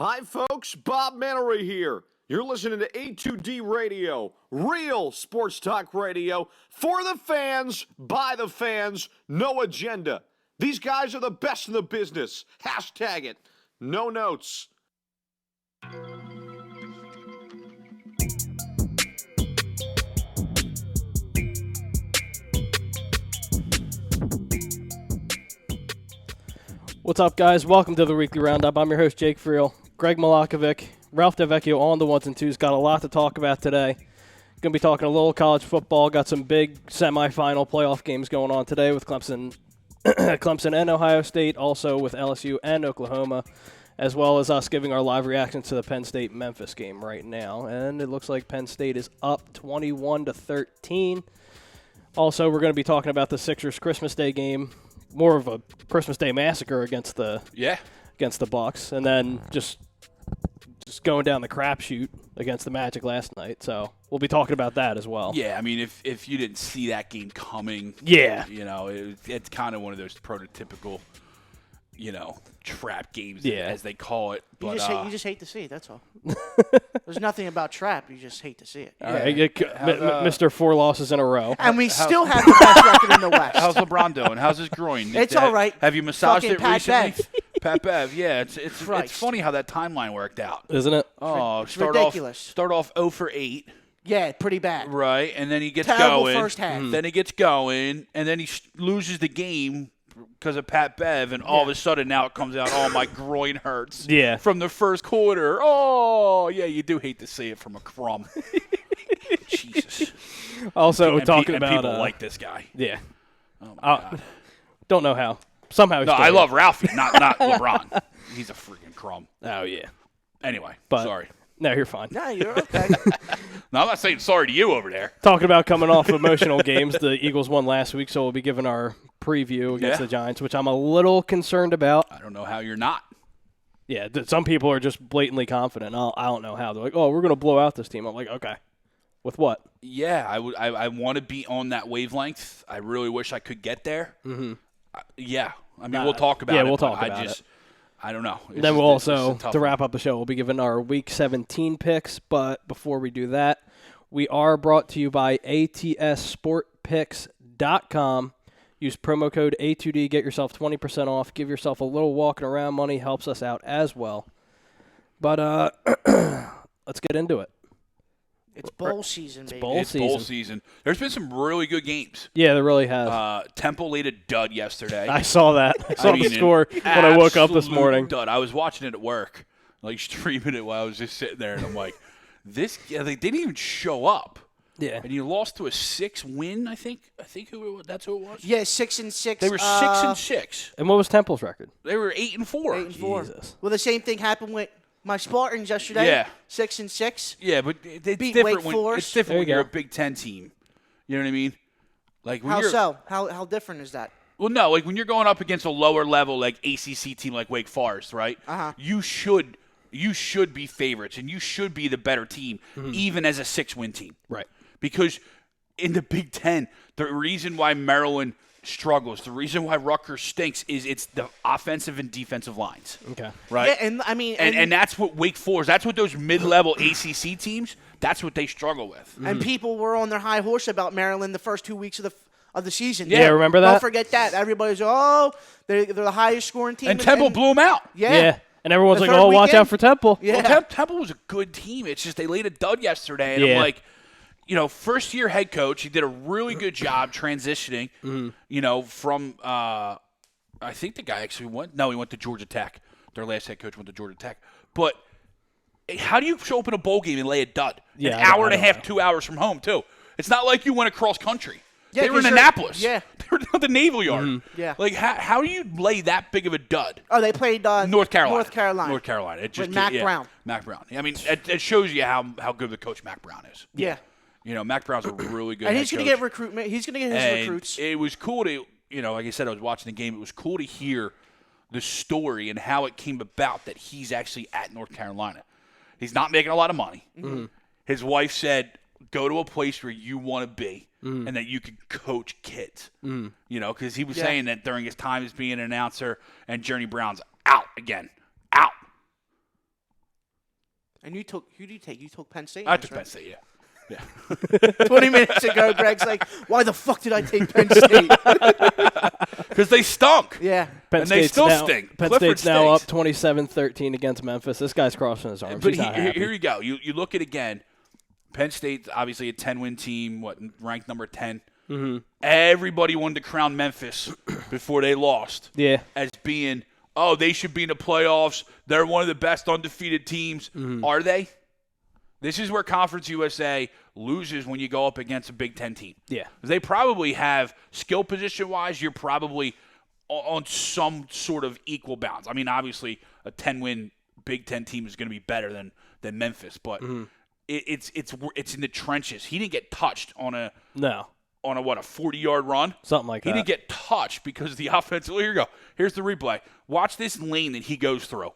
Hi, folks. Bob Mannery here. You're listening to A2D Radio, real sports talk radio for the fans, by the fans, no agenda. These guys are the best in the business. Hashtag it. No notes. What's up, guys? Welcome to the Weekly Roundup. I'm your host, Jake Friel. Greg Malakovic, Ralph DeVecchio on the ones and twos. Got a lot to talk about today. Going to be talking a little college football. Got some big semifinal playoff games going on today with Clemson, Clemson and Ohio State, also with LSU and Oklahoma, as well as us giving our live reactions to the Penn State-Memphis game right now. And it looks like Penn State is up 21-13. Also, we're going to be talking about the Sixers Christmas Day game. More of a Christmas Day massacre against the Bucks, and then just going down the crapshoot against the Magic last night. So we'll be talking about that as well. Yeah, I mean, if you didn't see that game coming, you know, it's kind of one of those prototypical, trap games, as they call it. But, you just hate to see it. That's all. There's nothing about trap. You just hate to see it. All right, Mr. 4 losses in a row. And we still have the best record in the West. How's LeBron doing? How's his groin? It's all right. Have you massaged Fucking it Pat recently? Bev. Pat Bev, yeah. It's funny how that timeline worked out. Isn't it? Oh, It's ridiculous. Start off 0 for 8. Yeah, pretty bad. Right, and then he gets Terrible going. first half. Then he gets going, and then he loses the game because of Pat Bev, and all of a sudden now it comes out, oh, my groin hurts. Yeah. From the first quarter. Oh, yeah, you do hate to see it from a crumb. Jesus. Also, talking and about people like this guy. Yeah. Oh, my God. Don't know how. Somehow he's No, still I here. love Ralphie, not LeBron. He's a freaking crumb. Oh, yeah. Anyway, But, sorry. No, you're fine. No, you're okay. No, I'm not saying sorry to you over there. Talking about coming off emotional games, the Eagles won last week, so we'll be giving our preview against the Giants, which I'm a little concerned about. I don't know how you're not. Yeah, some people are just blatantly confident. I don't know how. They're like, oh, we're going to blow out this team. I'm like, okay. With what? Yeah, I want to be on that wavelength. I really wish I could get there. Mm-hmm. I mean, we'll talk about it. Yeah, we'll talk about it. I don't know. Then we'll also, to wrap up the show, we'll be giving our Week 17 picks. But before we do that, we are brought to you by ATSSportPicks.com. Use promo code A2D, get yourself 20% off. Give yourself a little walking around money. Helps us out as well. But let's get into it. It's bowl season, baby. It's bowl season. There's been some really good games. Yeah, there really has. Temple laid a dud yesterday. I saw that. I saw the score when I woke up this morning. Dud. I was watching it at work, like streaming it while I was just sitting there, and I'm like, they didn't even show up. Yeah. And you lost to a 6-win, I think. That's who it was. Yeah, 6-6. They were 6-6. And what was Temple's record? They were 8-4. 8-4. Jesus. Well, the same thing happened with my Spartans yesterday. Yeah. 6-6. Yeah, but it's Beat different Wake when Forest. it's different when There you you're go. a Big Ten team. You know what I mean? Like when How you're, so? How different is that? Well, no, like when you're going up against a lower level like ACC team like Wake Forest, right? Uh-huh. You should be favorites and you should be the better team, even as a 6-win team. Right. Because in the Big Ten, the reason why Maryland struggles, the reason why Rutgers stinks is it's the offensive and defensive lines. Okay. Right? Yeah, and I mean, And that's what Wake Forest, that's what those mid-level ACC teams, that's what they struggle with. and people were on their high horse about Maryland the first 2 weeks of the season. Yeah, remember that? Don't forget that. Everybody's they're the highest scoring team. And Temple blew them out. Yeah. And everyone's The like, third oh, watch weekend? out for Temple. Yeah. Well, Temple was a good team. It's just they laid a dud yesterday. And I'm like, first-year head coach, he did a really good job transitioning, from I think the guy actually went to Georgia Tech. Their last head coach went to Georgia Tech. But how do you show up in a bowl game and lay a dud? Yeah, An hour and a half, 2 hours from home, too. It's not like you went across country. Yeah, they were in 'cause you're- Annapolis. yeah. They were at the Naval Yard. Yeah. Like, how do you lay that big of a dud? Oh, they played North Carolina. North Carolina. It just With Mac Brown. Mac Brown. I mean, it shows you how good the coach Mac Brown is. Yeah. Mac Brown's a really good And head he's going to coach. get recruitment. He's going to get his And recruits. it was cool to, like I said, I was watching the game. It was cool to hear the story and how it came about that he's actually at North Carolina. He's not making a lot of money. Mm-hmm. His wife said, go to a place where you want to be and that you can coach kids. Because he was saying that during his time as being an announcer, and Journey Brown's out again. Out. And who do you take? You took Penn State. I took Penn State, yeah. 20 minutes ago, Greg's like, why the fuck did I take Penn State? Because they stunk. Yeah. And they still stink. Penn Clifford State's now up stinks. 27-13 against Memphis. This guy's crossing his arms. But He's not happy. here you go. You look at again. Penn State's obviously a 10-win team, ranked number 10. Mm-hmm. Everybody wanted to crown Memphis before they lost. Yeah. As being, they should be in the playoffs. They're one of the best undefeated teams. Mm-hmm. Are they? This is where Conference USA loses when you go up against a Big Ten team. Yeah. They probably have, skill position-wise, you're probably on some sort of equal balance. I mean, obviously, a 10-win Big Ten team is going to be better than Memphis, but it's in the trenches. He didn't get touched on a 40-yard run? Something like that. He didn't get touched because of the offensive. Here you go. Here's the replay. Watch this lane that he goes through.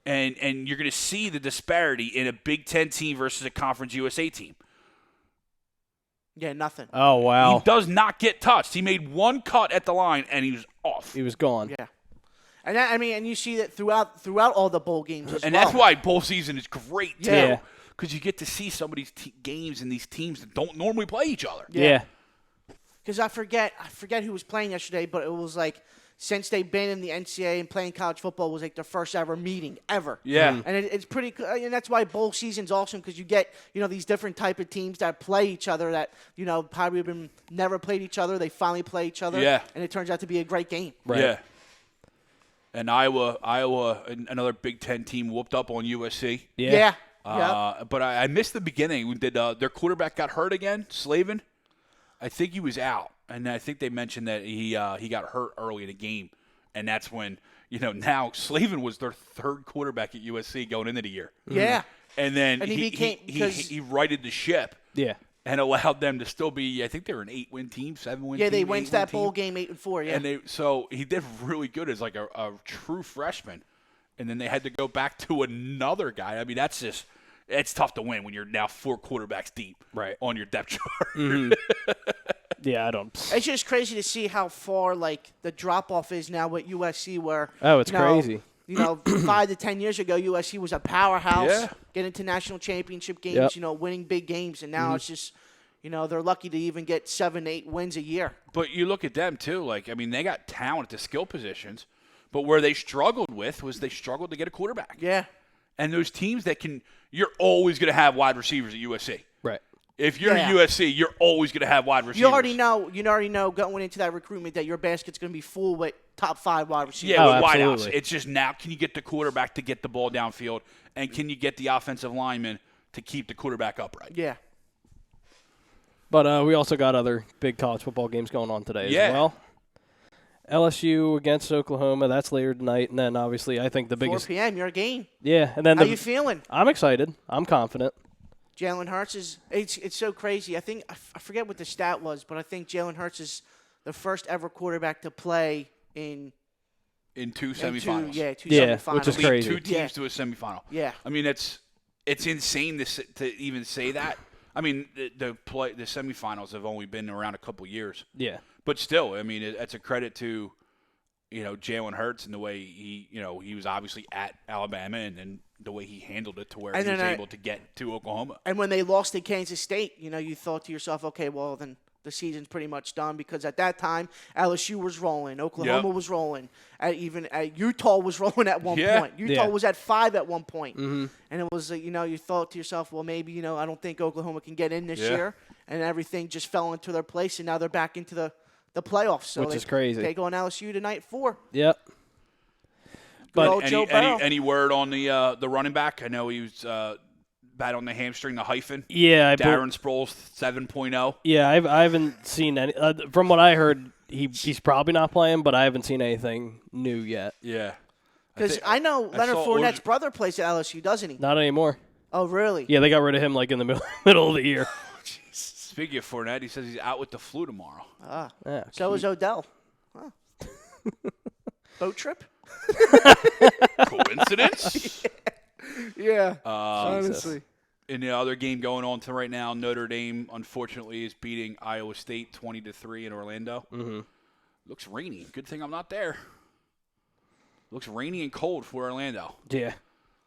And you're going to see the disparity in a Big Ten team versus a Conference USA team. Yeah, nothing. Oh, wow. He does not get touched. He made one cut at the line, and he was off. He was gone. Yeah. And and you see that throughout all the bowl games as well. And that's why bowl season is great, too. Yeah. Because you get to see some of these games and these teams that don't normally play each other. Yeah. Because I forget who was playing yesterday, but it was like since they've been in the NCAA and playing college football, it was like their first ever meeting ever. Yeah. And it's pretty cool. And that's why bowl season's awesome because you get, these different type of teams that play each other that, probably have never played each other. They finally play each other. Yeah. And it turns out to be a great game. Right. Yeah. And Iowa, another Big Ten team, whooped up on USC. Yeah. But I missed the beginning. Their quarterback got hurt again, Slavin. I think he was out. And I think they mentioned that he got hurt early in the game. And that's when, now Slavin was their third quarterback at USC going into the year. Yeah. And then he righted the ship. Yeah. And allowed them to still be, I think they were an 8-win team, 7-win team. Yeah, they went to that bowl game 8-4, yeah. And so he did really good as like a true freshman. And then they had to go back to another guy. I mean, it's tough to win when you're now 4 quarterbacks deep on your depth chart. Mm-hmm. Yeah, I don't. It's just crazy to see how far the drop off is now with USC. Where it's crazy. 5 to 10 years ago, USC was a powerhouse, Yeah. getting to national championship games, winning big games, and now it's just, they're lucky to even get 7-8 wins a year. But you look at them too. They got talent at the skill positions, but where they struggled was they struggled to get a quarterback. Yeah. And those teams you're always going to have wide receivers at USC. Right. If you're at USC, you're always going to have wide receivers. You already know going into that recruitment that your basket's going to be full with top 5 wide receivers. Yeah, with absolutely. wideouts. It's just now, can you get the quarterback to get the ball downfield, and can you get the offensive lineman to keep the quarterback upright? Yeah. But we also got other big college football games going on today as well. LSU against Oklahoma, that's later tonight. And then, obviously, I think the 4 biggest – p.m., your game. Yeah. And then How you feeling? I'm excited. I'm confident. Jalen Hurts is – it's so crazy. I forget what the stat was, but I think Jalen Hurts is the first ever quarterback to play in 2 semifinals. Two semifinals. Which is Lead crazy. 2 teams to a semifinal. Yeah. I mean, it's insane to even say that. I mean, the semifinals have only been around a couple years. Yeah. But still, I mean, it's a credit to, Jalen Hurts and the way he was obviously at Alabama and the way he handled it to where he was able to get to Oklahoma. And when they lost to Kansas State, you thought to yourself, okay, well, then the season's pretty much done because at that time, LSU was rolling. Oklahoma was rolling. Even Utah was rolling at one point. Utah was at 5 at one point. Mm-hmm. And it was, you thought to yourself, well, maybe, I don't think Oklahoma can get in this year. And everything just fell into their place, and now they're back into the playoffs. So which is crazy. They go on LSU tonight 4. Yep. But any word on the running back? I know he was bad on the hamstring, the hyphen. Yeah. Darren Sproles 7.0. Yeah, I haven't seen any. From what I heard, he's probably not playing, but I haven't seen anything new yet. Yeah. Because I know Leonard Fournette's brother plays at LSU, doesn't he? Not anymore. Oh, really? Yeah, they got rid of him in the middle of the year. Speaking of Fournette, he says he's out with the flu tomorrow. Yeah, so is Odell. Huh. Boat trip? Coincidence? Yeah. Honestly. In the other game going on right now, Notre Dame, unfortunately, is beating Iowa State 20-3 in Orlando. Mm-hmm. Looks rainy. Good thing I'm not there. Looks rainy and cold for Orlando. Yeah.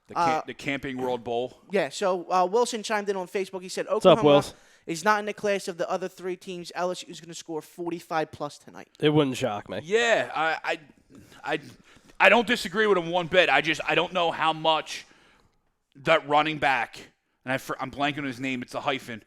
The Camping World Bowl. Yeah, so Wilson chimed in on Facebook. He said What's up, Oklahoma Wills? is not in the class of the other three teams. LSU is going to score 45+ tonight. It wouldn't shock me. Yeah, I don't disagree with him one bit. I don't know how much that running back, and I'm blanking on his name. It's a hyphen.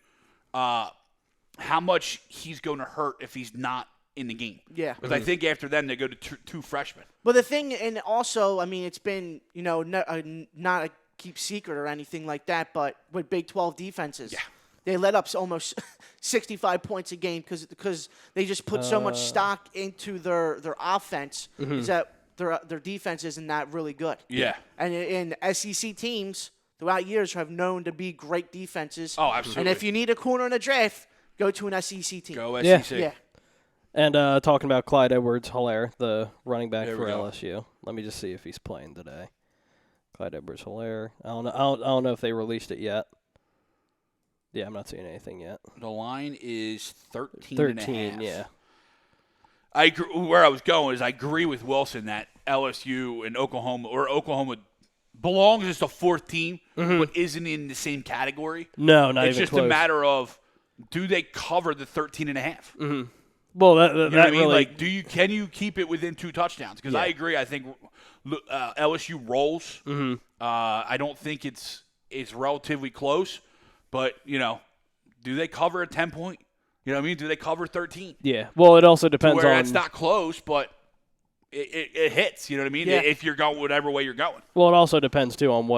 How much he's going to hurt if he's not in the game. Yeah. Because I think after them they go to two freshmen. But the thing, and also, I mean, it's been, not a keep secret or anything like that, but with Big 12 defenses, they let up almost 65 points a game because they just put so much stock into their offense is that their defense isn't that really good. Yeah. And in SEC teams throughout years have known to be great defenses. Oh, absolutely. And if you need a corner in a draft, go to an SEC team. Go Yeah. SEC. Yeah. And talking about Clyde Edwards-Helaire, the running back There for we go. LSU. Let me just see if he's playing today. Clyde Edwards-Helaire. I don't know if they released it yet. Yeah, I'm not seeing anything yet. The line is 13 13, yeah. Where I was going is I agree with Wilson that LSU and Oklahoma belongs as the fourth team, but isn't in the same category. No, not It's even just close. a matter of, do they cover the 13.5? Well, that You know what I mean? really, Like, can you keep it within 2 touchdowns? Because I agree. I think LSU rolls. I don't think it's relatively close, but do they cover a 10-point? You know what I mean? Do they cover 13? yeah. Well, it also depends Where on. that's not close, but it hits. You know what I mean? Yeah. If you're going whatever way you're going. Well, it also depends too on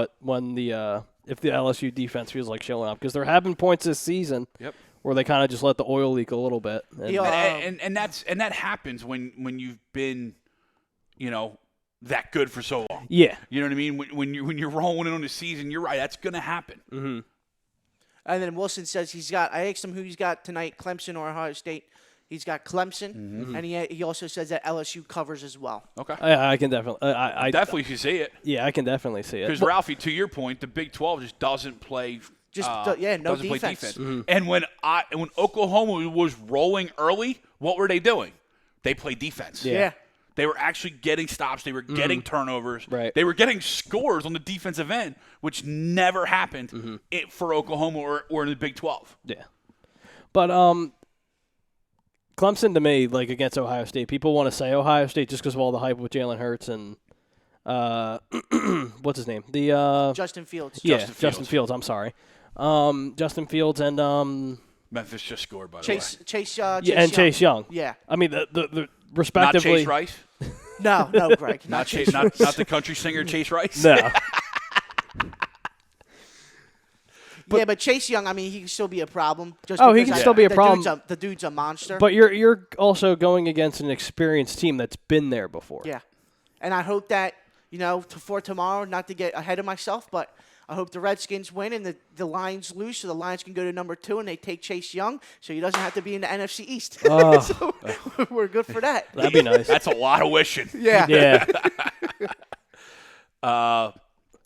if the LSU defense feels like showing up, because there have been points this season. Yep. Where they kind of just let the oil leak a little bit. And, And that happens when you've been, that good for so long. yeah. You know what I mean? When you're rolling in on the season, you're right. That's going to happen. Mm-hmm. And then Wilson says I asked him who he's got tonight, Clemson or Ohio State. He's got Clemson, and he also says that LSU covers as well. Okay. I can definitely. I Definitely can see it. Yeah, I can definitely see it. Because, Ralphie, to your point, the Big 12 just doesn't play No doesn't defense. play defense. And when Oklahoma was rolling early, what were they doing? They played defense. Yeah. They were actually getting stops. They were getting turnovers. Right. They were getting scores on the defensive end, which never happened for Oklahoma or in the Big 12. Yeah. But Clemson, to me, like against Ohio State, people want to say Ohio State just because of all the hype with Jalen Hurts and what's his name? Justin Fields. Yeah, Justin Fields. I'm sorry. Justin Fields and Memphis just scored, by the Chase yeah, and Young. Chase Young. Yeah. I mean the way. Not respectively. Chase Rice. No, Greg. Not Chase. Not the country singer Chase Rice. No. But Chase Young, I mean, he can still be a problem. Just Oh, he because can still be a problem. The dude's a monster. But you're also going against an experienced team that's been there before. yeah. And I hope that, for tomorrow, not to get ahead of myself, but I hope the Redskins win and the Lions lose so the Lions can go to number 2 and they take Chase Young so he doesn't have to be in the NFC East. Oh. So we're good for that. That'd be nice. That's a lot of wishing. Yeah. Yeah.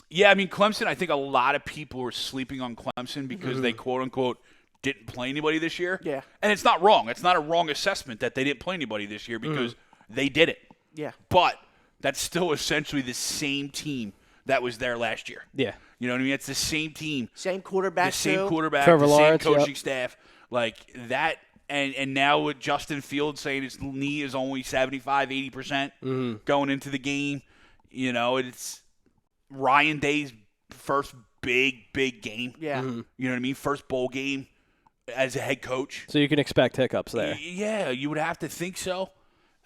Yeah, I mean, Clemson, I think a lot of people were sleeping on Clemson because they, quote-unquote, didn't play anybody this year. Yeah. And it's not wrong. It's not a wrong assessment that they didn't play anybody this year because they did it. Yeah. But that's still essentially the same team that was there last year. Yeah. You know what I mean? It's the same team. Same quarterback, The same too. quarterback, Trevor the Lawrence, same coaching yep. staff. Like that. And now with Justin Fields saying his knee is only 75, 80% going into the game, it's Ryan Day's first big game. Yeah. You know what I mean? First bowl game as a head coach. So you can expect hiccups there. Yeah, you would have to think so.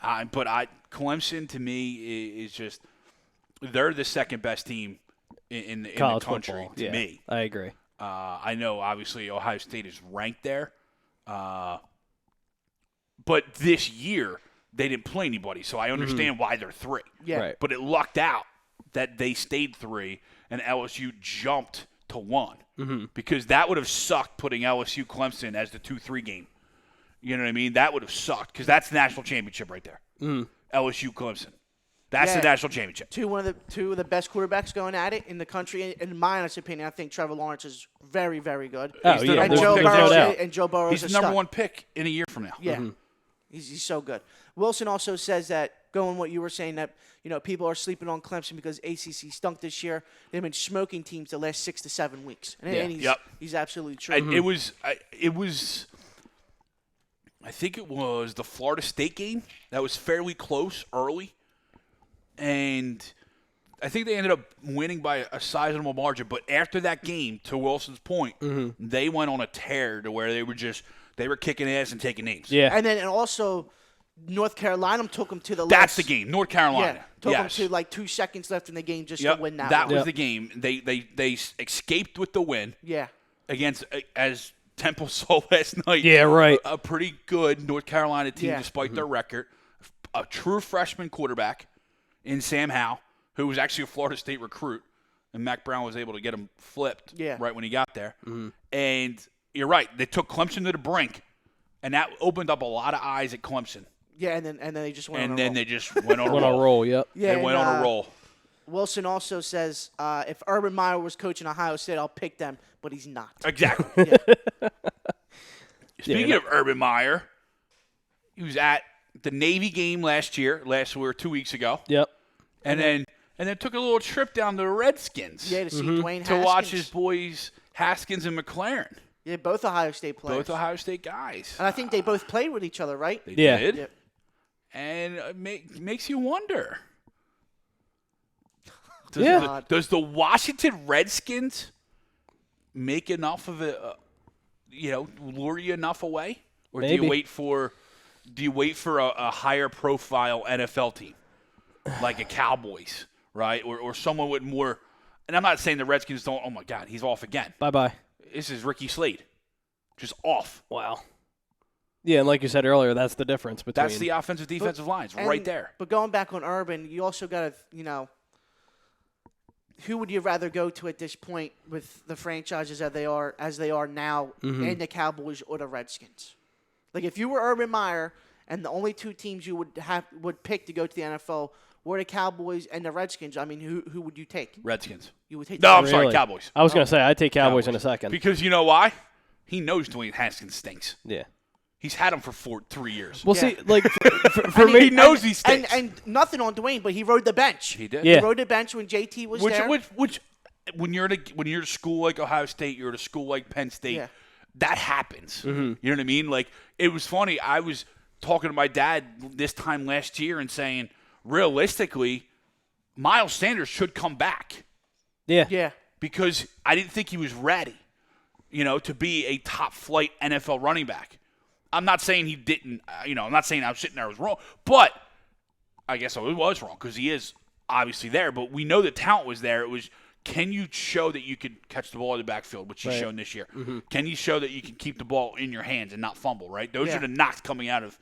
But Clemson, to me, is just – they're the second best team in the country football. to Yeah, me. I agree. I know, obviously, Ohio State is ranked there. But this year, they didn't play anybody, so I understand why they're 3. Yeah. Right. But it lucked out that they stayed 3 and LSU jumped to 1 because that would have sucked putting LSU Clemson as the 2-3 game. You know what I mean? That would have sucked because that's the national championship right there. LSU Clemson. That's the national championship. Two of the best quarterbacks going at it in the country. In my honest opinion, I think Trevor Lawrence is very, very good. Oh, He's the yeah. number And one pick no doubt. Joe Burrow He's is the a number stud. 1 pick in a year from now. Yeah. He's so good. Wilson also says that going what you were saying that people are sleeping on Clemson because ACC stunk this year. They've been smoking teams the last 6 to 7 weeks, and he's absolutely true. It was. I think it was the Florida State game that was fairly close early, and I think they ended up winning by a sizable margin. But after that game, to Wilson's point, they went on a tear to where they were kicking ass and taking names. Yeah, and also North Carolina took them to the. That's the game, North Carolina. Yeah, took them to like 2 seconds left in the game just to win that. That one. was the game. They escaped with the win. Yeah. Against as Temple saw last night. Yeah, right. A pretty good North Carolina team, Yeah. despite their record. A true freshman quarterback in Sam Howell, who was actually a Florida State recruit, and Mac Brown was able to get him flipped right when he got there. And you're right, they took Clemson to the brink, and that opened up a lot of eyes at Clemson. Yeah, and then they just went on a roll. And then they just went on a went on a roll. Yep. Yeah, they went on a roll. Wilson also says, if Urban Meyer was coaching Ohio State, I'll pick them, but he's not. Exactly. Speaking of Urban Meyer, he was at the Navy game last 2 weeks ago. Yep. And then took a little trip down to the Redskins. Yeah, to see Dwayne Haskins. To watch his boys Haskins and McLaren. Yeah, both Ohio State players. Both Ohio State guys. And I think they both played with each other, right? They Yeah. did. Yep. And it makes you wonder. Does the Washington Redskins make enough of it, lure you enough away? Or Maybe. do you wait for a higher profile NFL team? Like a Cowboys, right? Or someone with more – and I'm not saying the Redskins don't – oh, my God, he's off again. Bye-bye. This is Ricky Slade. Just off. Wow. Yeah, and like you said earlier, that's the difference between – That's the offensive defensive lines right there. But going back on Urban, you also got to, who would you rather go to at this point with the franchises as they are now and the Cowboys or the Redskins? Like if you were Urban Meyer and the only two teams you would pick to go to the NFL were the Cowboys and the Redskins, I mean, who would you take? Redskins. You would take. No, I'm Really? sorry, Cowboys. I was going to say, I'd take Cowboys in a second. Because you know why? He knows Dwayne Haskins stinks. Yeah. He's had him for 3 years. Well, Yeah. see, like, for me – he knows he stinks. And nothing on Dwayne, but he rode the bench. He did. Yeah. He rode the bench when JT was there. Which when you're at a school like Ohio State, you're at a school like Penn State, Yeah. that happens. You know what I mean? Like, it was funny. I was talking to my dad this time last year and saying, realistically, Miles Sanders should come back. Yeah. Yeah. Because I didn't think he was ready, to be a top-flight NFL running back. I'm not saying he didn't, I'm not saying I was sitting there was wrong, but I guess I was wrong because he is obviously there. But we know the talent was there. It was, can you show that you could catch the ball in the backfield, which he's shown this year? Can you show that you can keep the ball in your hands and not fumble, right? Those are the knocks coming out of,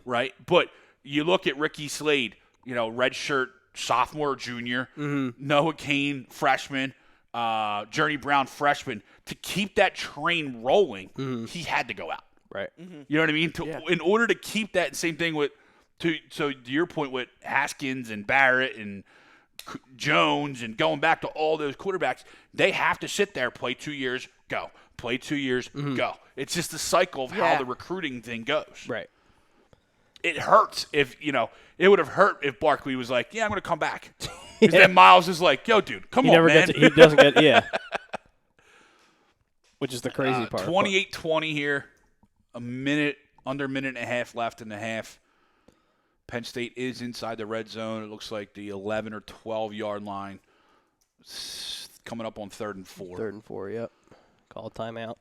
right? But you look at Ricky Slade, redshirt sophomore or junior, Noah Cain, freshman, Journey Brown, freshman. To keep that train rolling, he had to go out. Right. You know what I mean? In order to keep that same thing so to your point with Haskins and Barrett and Jones and going back to all those quarterbacks, they have to sit there, play 2 years, go. Play 2 years, go. It's just the cycle of how the recruiting thing goes. Right. It hurts if, it would have hurt if Barkley was like, I'm going to come back. Because then Miles is like, yo, dude, come on, man. He doesn't get which is the crazy part. 28-20 here. Under a minute and a half left in the half. Penn State is inside the red zone. It looks like the 11 or 12-yard line. It's coming up on 3rd and 4. 3rd and 4, yep. Call a timeout.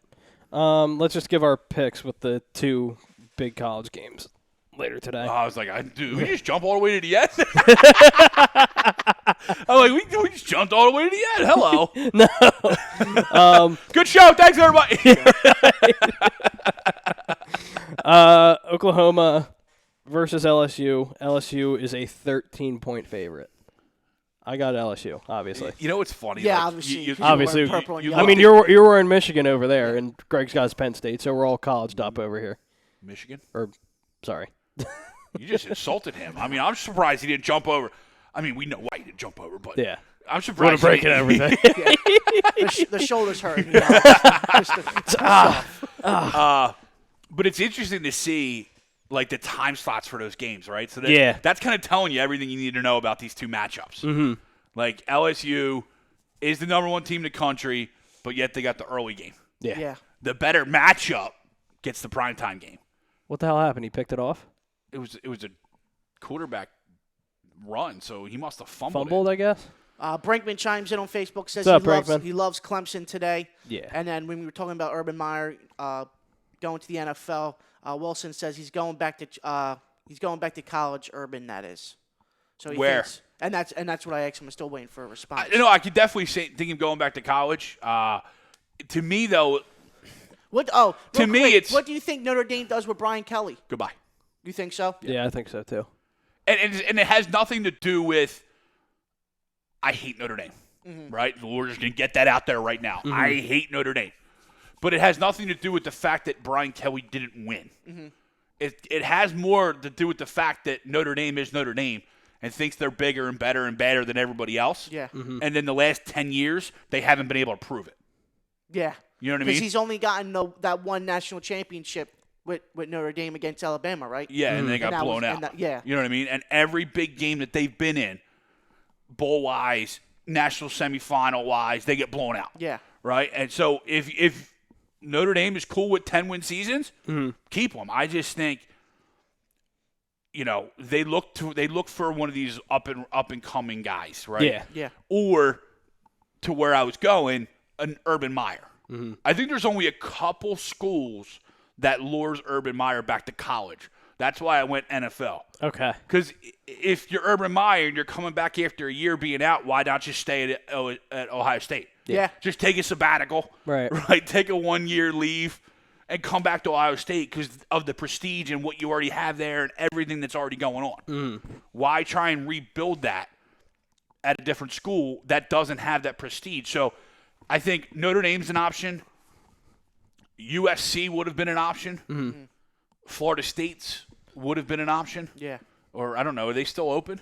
Let's just give our picks with the two big college games later today. I was like, dude, we just jump all the way to the end? I'm like, we just jumped all the way to the end. Hello. No. Good show. Thanks, everybody. Oklahoma versus LSU. LSU is a 13-point favorite. I got LSU, obviously. You know what's funny? Yeah, like, obviously. Obviously. Purple and you yellow. I mean, you're wearing Michigan over there, and Greg's got Penn State, so we're all colleged up over here. Michigan? Sorry. You just insulted him. I mean, I'm surprised he didn't jump over. I mean, we know why he didn't jump over, but Yeah. I'm surprised. Breaking everything. The shoulders hurt. But it's interesting to see, like the time slots for those games, right? So that's kind of telling you everything you need to know about these two matchups. Mm-hmm. Like LSU is the number one team in the country, but yet they got the early game. Yeah. The better matchup gets the primetime game. What the hell happened? He picked it off? It was a quarterback run, so he must have fumbled Fumbled, I guess? Brinkman chimes in on Facebook, says What's up, he loves Clemson today. Yeah. And then when we were talking about Urban Meyer going to the NFL, Wilson says he's going back to college. Urban, that is. So he Where? thinks, and that's what I asked him. I'm still waiting for a response. I could definitely think him going back to college. To me, though, what do you think Notre Dame does with Brian Kelly? goodbye. You think so? Yeah, I think so too. And it has nothing to do with I hate Notre Dame, right? We're just going to get that out there right now. I hate Notre Dame. But it has nothing to do with the fact that Brian Kelly didn't win. It has more to do with the fact that Notre Dame is Notre Dame and thinks they're bigger and better and badder than everybody else. Yeah. And then the last 10 years, they haven't been able to prove it. Yeah. You know what I mean? Because he's only gotten that one national championship with Notre Dame against Alabama, right? Yeah, and they got blown out. You know what I mean? And every big game that they've been in, bowl-wise, national semifinal-wise, they get blown out. Yeah. Right? And so if Notre Dame is cool with 10-win seasons, keep them. I just think, they look for one of these up and coming guys, right? Yeah. Yeah. Or to where I was going, an Urban Meyer. I think there's only a couple schools that lures Urban Meyer back to college. That's why I went NFL. Okay. Because if you're Urban Meyer and you're coming back after a year being out, why not just stay at Ohio State? Yeah. Just take a sabbatical. Right. Take a 1-year leave and come back to Ohio State because of the prestige and what you already have there and everything that's already going on. Why try and rebuild that at a different school that doesn't have that prestige? So I think Notre Dame's an option. USC would have been an option. Florida State's would have been an option. Yeah. Or I don't know. Are they still open?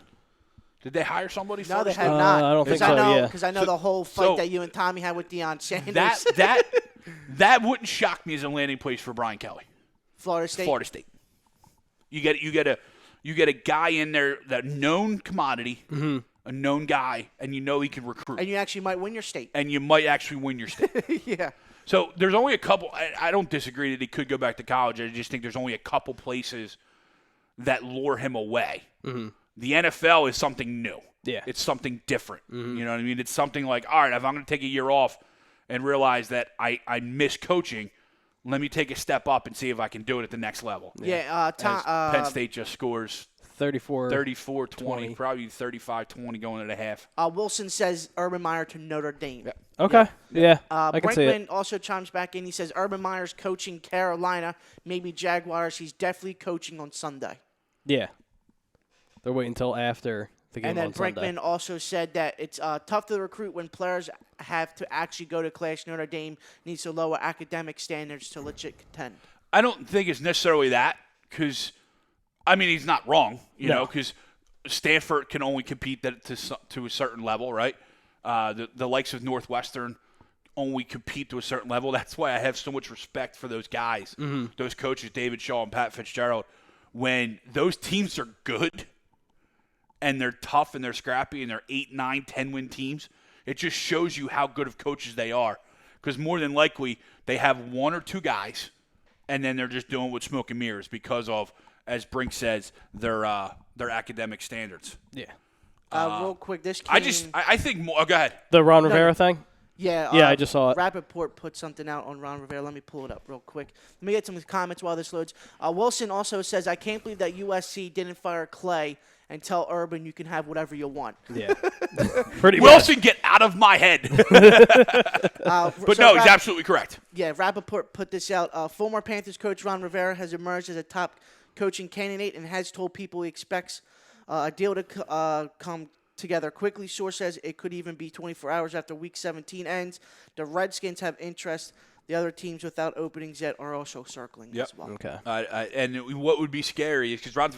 Did they hire somebody? No, Florida they State? have not. I don't think so, yeah. Because I know the whole fight that you and Tommy had with Deion Sanders. That wouldn't shock me as a landing place for Brian Kelly. Florida State. Florida State. You get a guy in there, that known commodity, a known guy, and he can recruit. And you actually might win your state. And you might actually win your state. Yeah. So there's only a couple. I don't disagree that he could go back to college. I just think there's only a couple places that lure him away. The NFL is something new. Yeah. It's something different. You know what I mean? It's something like, all right, if I'm going to take a year off and realize that I miss coaching, let me take a step up and see if I can do it at the next level. Yeah. Penn State just scores 34-20, probably 35-20 going into half. Wilson says Urban Meyer to Notre Dame. Yeah. Okay. Yeah. I can see Brinkman it. also chimes back in. He says Urban Meyer's coaching Carolina, maybe Jaguars. He's definitely coaching on Sunday. Yeah. They're waiting until after the game and then on Sunday. Brinkman also said that it's tough to recruit when players have to actually go to class. Notre Dame needs to lower academic standards to legit contend. I don't think it's necessarily that because, he's not wrong, you know, because Stanford can only compete to a certain level, right? The likes of Northwestern only compete to a certain level. That's why I have so much respect for those guys, those coaches, David Shaw and Pat Fitzgerald. When those teams are good and they're tough and they're scrappy and they're 8, 9, 10-win teams, it just shows you how good of coaches they are. Because more than likely, they have one or two guys, and then they're just doing with smoke and mirrors because of, as Brink says, their academic standards. Yeah. Real quick, this came, I think more. Oh, go ahead. The Ron Rivera thing? Yeah, I just saw it. Rappaport put something out on Ron Rivera. Let me pull it up real quick. Let me get some comments while this loads. Wilson also says, I can't believe that USC didn't fire Clay and tell Urban you can have whatever you want. Yeah. Pretty Wilson, get out of my head. But no, he's absolutely correct. Yeah, Rappaport put this out. Former Panthers coach Ron Rivera has emerged as a top coaching candidate and has told people he expects a deal to come together quickly. Source says it could even be 24 hours after Week 17 ends. The Redskins have interest. The other teams without openings yet are also circling as well. Okay. And what would be scary is because Ron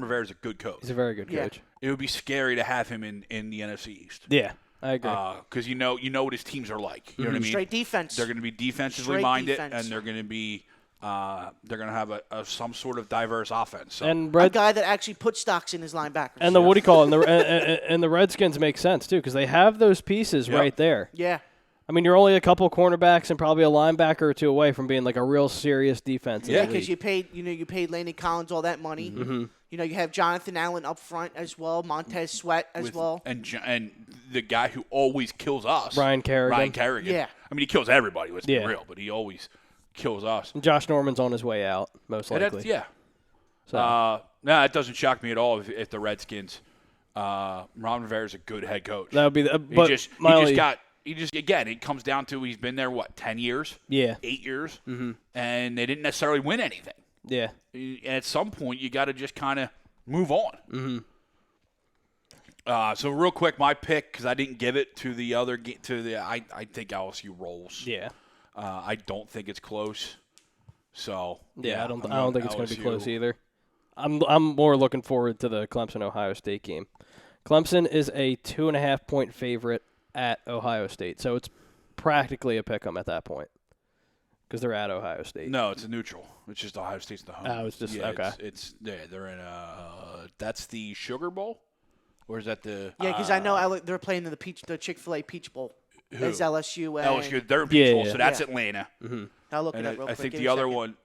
Rivera's a good coach. He's a very good coach. It would be scary to have him in the NFC East. Yeah, I agree. Because you know what his teams are like. You know what I mean? Straight defense. They're going to be defensively minded, and they're going to be they're going to have some sort of diverse offense. So. And a guy that actually puts stocks in his linebackers. And the and the Redskins make sense too because they have those pieces right there. Yeah. I mean, you're only a couple cornerbacks and probably a linebacker or two away from being like a real serious defense. Yeah, because you paid Laney Collins all that money. Mm-hmm. You have Jonathan Allen up front as well, Montez Sweat as well, and the guy who always kills us, Ryan Kerrigan. Yeah, I mean he kills everybody. Let's be real, but he always kills us. And Josh Norman's on his way out, most likely. So. No, it doesn't shock me at all if the Redskins. Ron Rivera's a good head coach. That would be. Again, it comes down to he's been there, 10 years? Yeah. 8 years? Mm-hmm. And they didn't necessarily win anything. Yeah. And at some point, you got to just kind of move on. Mm-hmm. So real quick, my pick, because I didn't give it to the other I think LSU rolls. Yeah. I don't think it's close. So I don't think it's going to be close either. I'm more looking forward to the Clemson-Ohio State game. Clemson is a 2.5-point favorite at Ohio State, so it's practically a pick-em at that point because they're at Ohio State. No, it's a neutral. It's just Ohio State's the home. Oh, it's just okay. They're in that's the Sugar Bowl, or is that the? Yeah, because I know they're playing in the Chick-fil-A Peach Bowl. Who? It's LSU. LSU, they're in Peach Bowl, so that's Atlanta. Mm-hmm. I'll look it up real quick. I think the other one.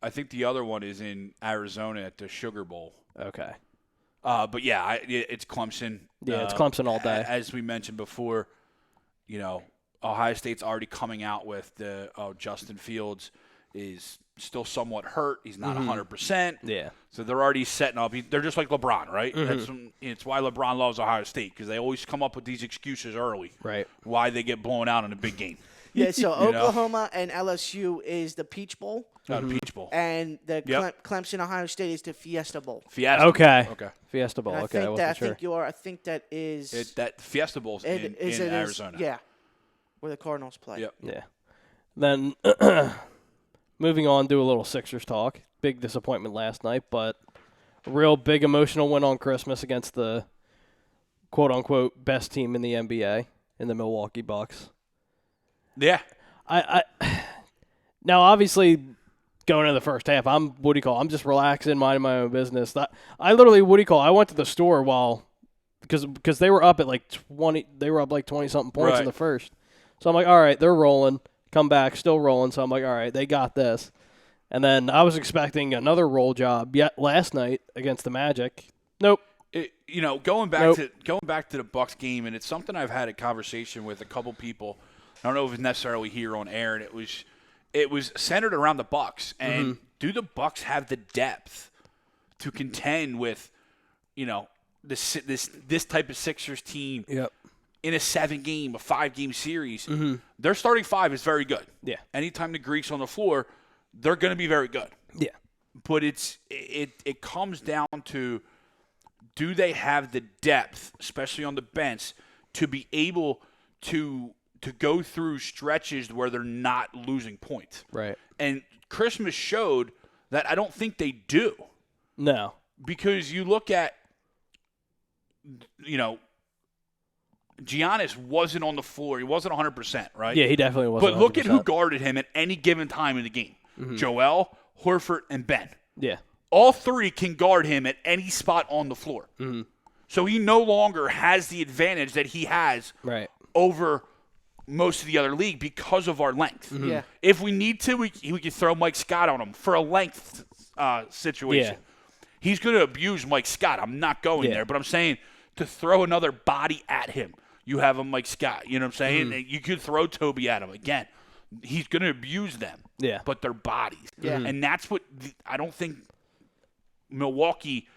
I think the other one is in Arizona at the Sugar Bowl. Okay. But yeah, it's Clemson. Yeah, it's Clemson all day. As we mentioned before, Ohio State's already coming out with Justin Fields is still somewhat hurt. He's not 100%. Yeah. So they're already setting up. They're just like LeBron, right? Mm-hmm. It's why LeBron loves Ohio State because they always come up with these excuses early. Right. Why they get blown out in a big game. Yeah, so Oklahoma and LSU is the Peach Bowl. The Peach Bowl. And the Clemson Ohio State is the Fiesta Bowl. Fiesta. Okay. Fiesta Bowl. And okay, I wasn't sure. I think that is that Fiesta Bowl's in Arizona. Yeah, where the Cardinals play. Yep. Yeah. Then moving on, do a little Sixers talk. Big disappointment last night, but a real big emotional win on Christmas against the quote unquote best team in the NBA in the Milwaukee Bucks. Yeah. I now obviously going into the first half, I'm just relaxing, minding my own business. I literally I went to the store because they were up at like 20 something points in the first. So I'm like, all right, they're rolling. Come back, still rolling. So I'm like, all right, they got this. And then I was expecting another roll job yet last night against the Magic. Nope. Going back to the Bucks game, and it's something I've had a conversation with a couple people. I don't know if it's necessarily here on air, and it was centered around the Bucks. And do the Bucks have the depth to contend with, this type of Sixers team in a 7-game, a 5-game series? Mm-hmm. Their starting 5 is very good. Yeah. Anytime the Greeks on the floor, they're going to be very good. Yeah. But it comes down to, do they have the depth, especially on the bench, to be able to go through stretches where they're not losing points? Right. And Christmas showed that I don't think they do. No. Because you look at, Giannis wasn't on the floor. He wasn't 100%, right? Yeah, he definitely wasn't. But look at who guarded him at any given time in the game. Mm-hmm. Joel, Horford, and Ben. Yeah. All three can guard him at any spot on the floor. Mm-hmm. So he no longer has the advantage that he has over most of the other league because of our length. Mm-hmm. Yeah. If we need to, we can throw Mike Scott on him for a length situation. Yeah. He's going to abuse Mike Scott. I'm not going there, but I'm saying to throw another body at him, you have a Mike Scott. You know what I'm saying? Mm-hmm. You could throw Toby at him. Again, he's going to abuse them. Yeah. But they're bodies. Yeah. Mm-hmm. And that's what I don't think Milwaukee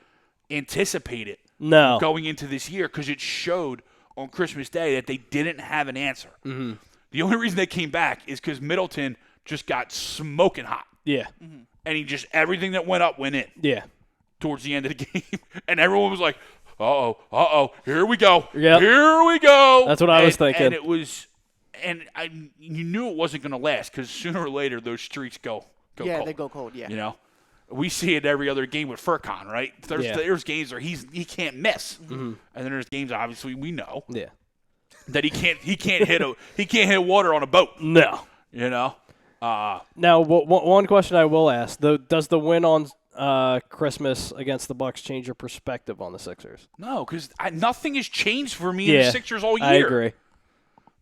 anticipated going into this year, because it showed on Christmas Day that they didn't have an answer. Mm-hmm. The only reason they came back is because Middleton just got smoking hot. Yeah. Mm-hmm. And everything that went up went in. Yeah. Towards the end of the game. And everyone was like, here we go. Yep. Here we go. That's what I was thinking. And it was, you knew it wasn't going to last, because sooner or later those streaks go cold. Yeah, they go cold, yeah. We see it every other game with Furkan, right? There's games where he can't miss. Mm-hmm. And then there's games, obviously, we know that he can't hit water on a boat. No. Now, one question I will ask: does the win on Christmas against the Bucks change your perspective on the Sixers? No, because nothing has changed for me in the Sixers all year. I agree.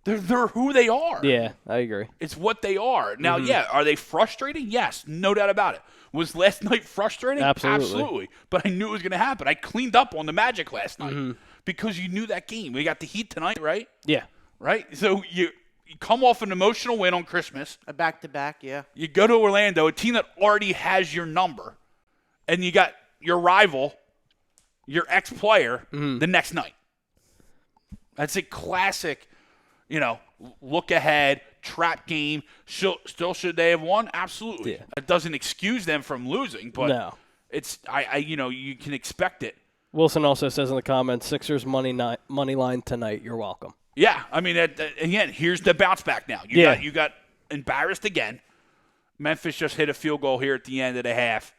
They're who they are. Yeah, I agree. It's what they are. Now, are they frustrating? Yes, no doubt about it. Was last night frustrating? Absolutely. But I knew it was going to happen. I cleaned up on the Magic last night because you knew that game. We got the Heat tonight, right? Yeah. Right? So you come off an emotional win on Christmas. A back-to-back, yeah. You go to Orlando, a team that already has your number, and you got your rival, your ex-player, the next night. That's a classic, look ahead, trap game. Still should they have won? Absolutely. Yeah. It doesn't excuse them from losing, but No. it's you can expect it. Wilson also says in the comments, Sixers money line tonight. You're welcome. Yeah, I mean, again, here's the bounce back now. You got embarrassed again. Memphis just hit a field goal here at the end of the half.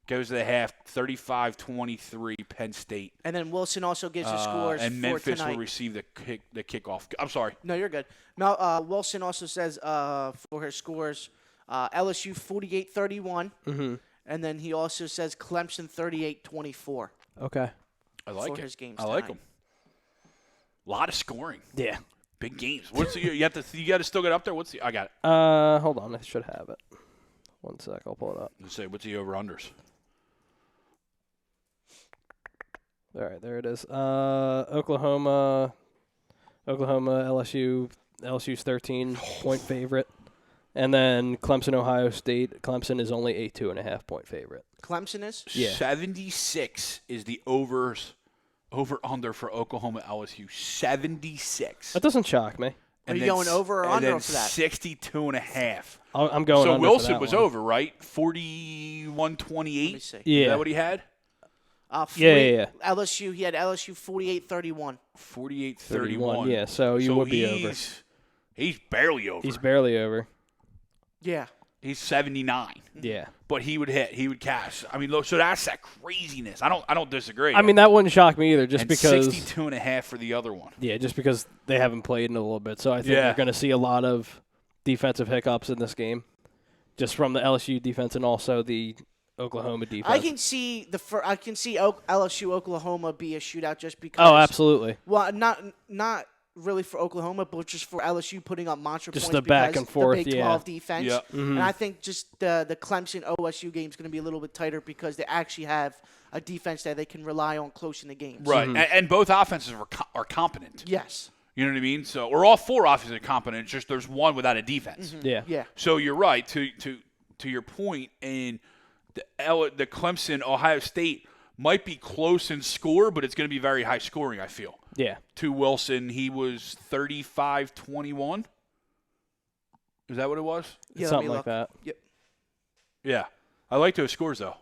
Goes to the half, 35-23, Penn State. And then Wilson also gives the scores and for Memphis tonight. will receive the kickoff. I'm sorry. No, you're good. Wilson also says for her scores, LSU 48-31. And then he also says Clemson 38-24. Okay. I like for it. his games I like tonight. them. A lot of scoring. Yeah. Big games. What's you got to still get up there? What's the? I got it. Hold on. I should have it. One sec. I'll pull it up. Let's say what's the over-unders? All right, there it is. Oklahoma, LSU. LSU's 13-point favorite. And then Clemson, Ohio State. Clemson is only a 2.5-point favorite. Clemson is? Yeah. 76 is the over-under for Oklahoma LSU. 76. That doesn't shock me. Are you going over or under for that? 62.5. I'm going so under Wilson for that was one. over, right? 41-28. Let me see. Yeah. Is that what he had? Yeah. LSU, he had LSU 48-31. 48-31. Yeah, so you would be over. He's barely over. He's barely over. Yeah. He's 79. Yeah. But he would hit. He would cash. I mean, look, so that's that craziness. I don't disagree. I mean, that wouldn't shock me either, just and because 62.5 for the other one. Yeah, just because they haven't played in a little bit. So I think you're going to see a lot of defensive hiccups in this game, just from the LSU defense and also the Oklahoma defense. I can see LSU Oklahoma be a shootout just because. Oh, absolutely. Well, not really for Oklahoma, but just for LSU putting up monster just points the back because and forth, the Big 12 defense. Yep. And I think just the Clemson OSU game is going to be a little bit tighter because they actually have a defense that they can rely on close in the games. Right, and both offenses are competent. Yes. You know what I mean? So, or all four offenses are competent. It's just there's one without a defense. Yeah. Yeah. So you're right to your point. In the Clemson Ohio State might be close in score, but it's going to be very high scoring. I feel. Yeah. To Wilson, he was 35-21. Is that what it was? Yeah, Something like that. Yep. Yeah, I like those scores though.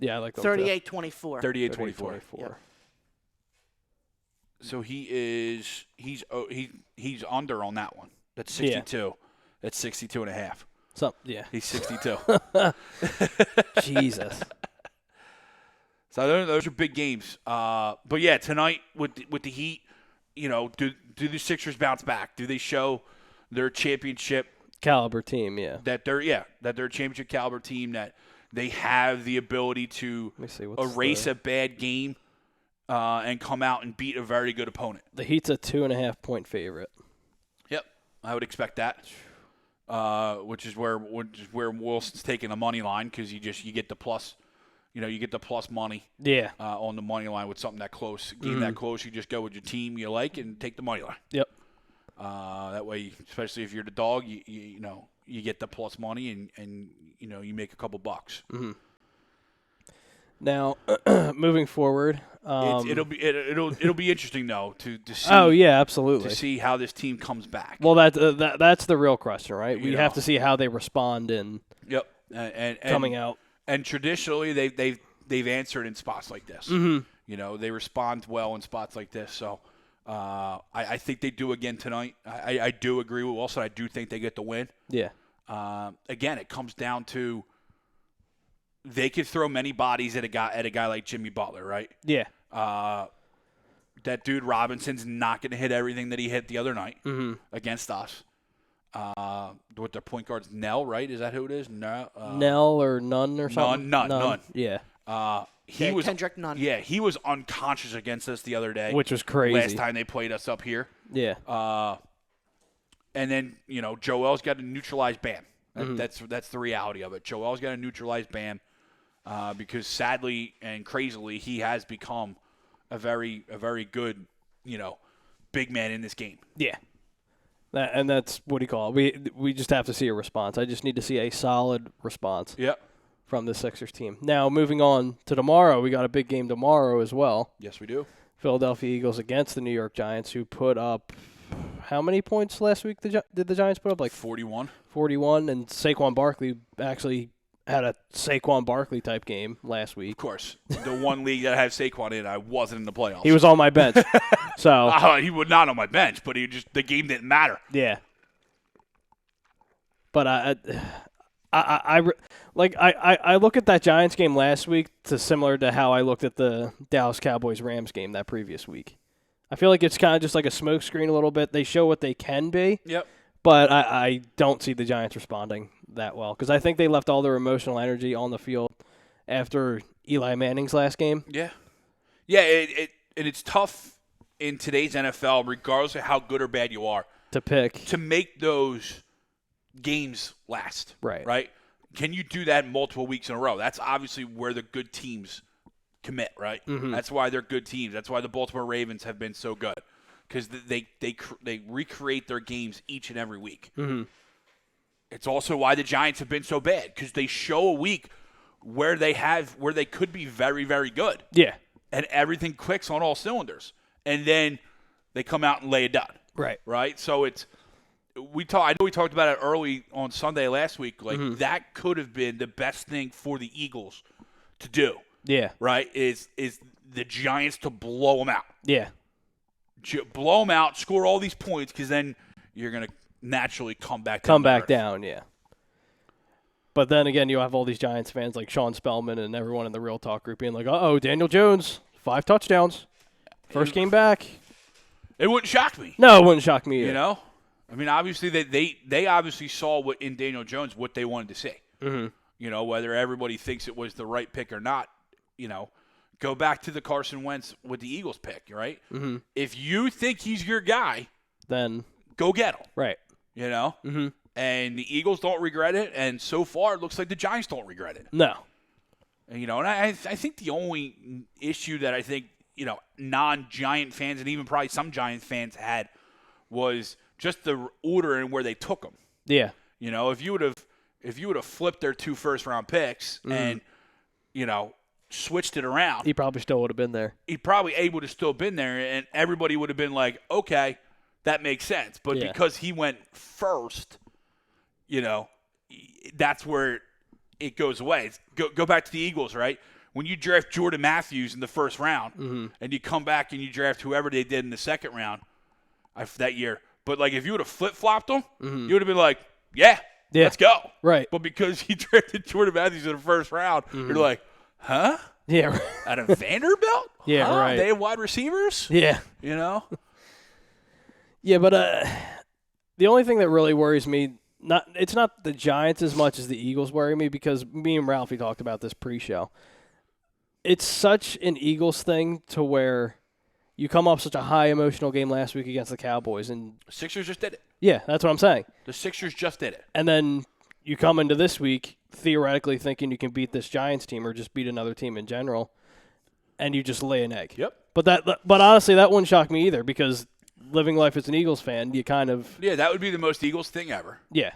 Yeah, I like those. 38-24. 38-24. Yep. So he's under on that one. That's 62. Yeah. That's 62.5. Yeah. He's 62. Jesus. So those are big games. But yeah, tonight with the Heat, do the Sixers bounce back? Do they show their championship Caliber team, yeah. that they're a championship caliber team, that they have the ability to erase a bad game and come out and beat a very good opponent? The Heat's a 2.5-point favorite. Yep, I would expect that. Which is where Wilson's taking the money line, because you get the plus. You get the plus money on the money line with something that close. Game that close, you just go with your team you like and take the money line. Yep. That way, especially if you're the dog, you get the plus money and you make a couple bucks. Mm-hmm. Now, moving forward, it'll be interesting though to see. Oh yeah, absolutely. To see how this team comes back. Well, that's the real question, right? We have to see how they respond in. Yep. And coming out. And traditionally, they've answered in spots like this. Mm-hmm. They respond well in spots like this. So I think they do again tonight. I do agree with Wilson. I do think they get the win. Yeah. Again, it comes down to they could throw many bodies at a guy like Jimmy Butler, right? Yeah. That dude Robinson's not going to hit everything that he hit the other night mm-hmm. against us. With their point guards, Nell, right? Is that who it is? No, Nell or Nunn or something? Nunn. Yeah. He was Kendrick Nunn. Yeah, he was unconscious against us the other day, Which was crazy. Last time they played us up here. Yeah. And then Joel's got to neutralize Bam. Mm-hmm. That's the reality of it. Joel's got to neutralize Bam because sadly and crazily he has become a very good big man in this game. Yeah. And that's what do you call it? We just have to see a response. I just need to see a solid response. Yep. From the Sixers team. Now, moving on to tomorrow, we got a big game tomorrow as well. Yes, we do. Philadelphia Eagles against the New York Giants, who put up how many points last week? Did the Giants put up? Like 41. 41, and Saquon Barkley actually had a Saquon Barkley type game last week. Of course. The one league that I have Saquon in, I wasn't in the playoffs. He was on my bench. So he was not on my bench, but the game didn't matter. Yeah. But I look at that Giants game last week to similar to how I looked at the Dallas Cowboys-Rams game that previous week. I feel like it's kind of just like a smokescreen a little bit. They show what they can be. Yep. But I don't see the Giants responding that well because I think they left all their emotional energy on the field after Eli Manning's last game. Yeah. Yeah, it's tough in today's NFL, regardless of how good or bad you are, to make those games last. Right? Can you do that multiple weeks in a row? That's obviously where the good teams commit, right? Mm-hmm. That's why they're good teams. That's why the Baltimore Ravens have been so good because they recreate their games each and every week. Mm-hmm. It's also why the Giants have been so bad because they show a week where they could be very, very good. Yeah. And everything clicks on all cylinders. And then they come out and lay it down. Right? So I know we talked about it early on Sunday last week. Like that could have been the best thing for the Eagles to do. Yeah. Right? Is the Giants to blow them out. Yeah. Blow them out, score all these points, because then you're going to naturally come back down, yeah. But then again, you have all these Giants fans like Sean Spellman and everyone in the Real Talk group being like, Daniel Jones, 5 touchdowns. First game back. It wouldn't shock me. No, it wouldn't shock me either. You know? I mean, obviously, they obviously saw what in Daniel Jones what they wanted to see. Mm-hmm. Whether everybody thinks it was the right pick or not, go back to the Carson Wentz with the Eagles pick, right? Mm-hmm. If you think he's your guy, then go get him. Right. Mm-hmm. And the Eagles don't regret it, and so far it looks like the Giants don't regret it. No. And I think the only issue that I think, non-Giant fans and even probably some Giant fans had was just the order and where they took them. Yeah. If you would have flipped their 2 first-round picks and, switched it around. He probably still would have been there. He probably able to still been there, and everybody would have been like, okay, that makes sense. But because he went first, that's where it goes away. Go back to the Eagles, right? When you draft Jordan Matthews in the first round and you come back and you draft whoever they did in the second round that year. But, if you would have flip-flopped them, you would have been like, yeah, let's go. Right. But because he drafted Jordan Matthews in the first round, you're like, huh? Yeah. Out of Vanderbilt? Yeah, huh? right. They have wide receivers? Yeah. Yeah, but the only thing that really worries me, it's not the Giants as much as the Eagles worry me because me and Ralphie talked about this pre-show. It's such an Eagles thing to where you come off such a high emotional game last week against the Cowboys. And Sixers just did it. Yeah, that's what I'm saying. The Sixers just did it. And then you come into this week theoretically thinking you can beat this Giants team or just beat another team in general, and you just lay an egg. Yep. But honestly, that wouldn't shock me either because living life as an Eagles fan, you kind of... Yeah, that would be the most Eagles thing ever. Yeah.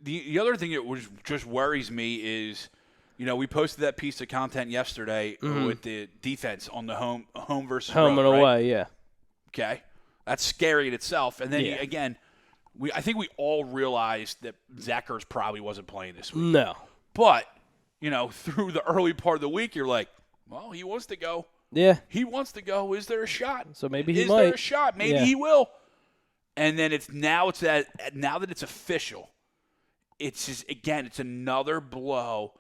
The other thing that just worries me is, we posted that piece of content yesterday with the defense on the home versus home road, and right? away, yeah. Okay. That's scary in itself. And then, again, I think we all realized that Zach Ertz probably wasn't playing this week. No. But, through the early part of the week, you're like, well, he wants to go. Yeah. He wants to go. Is there a shot? So maybe he might. Is there a shot? Maybe he will. And then now that it's official, it's just, again, it's another blow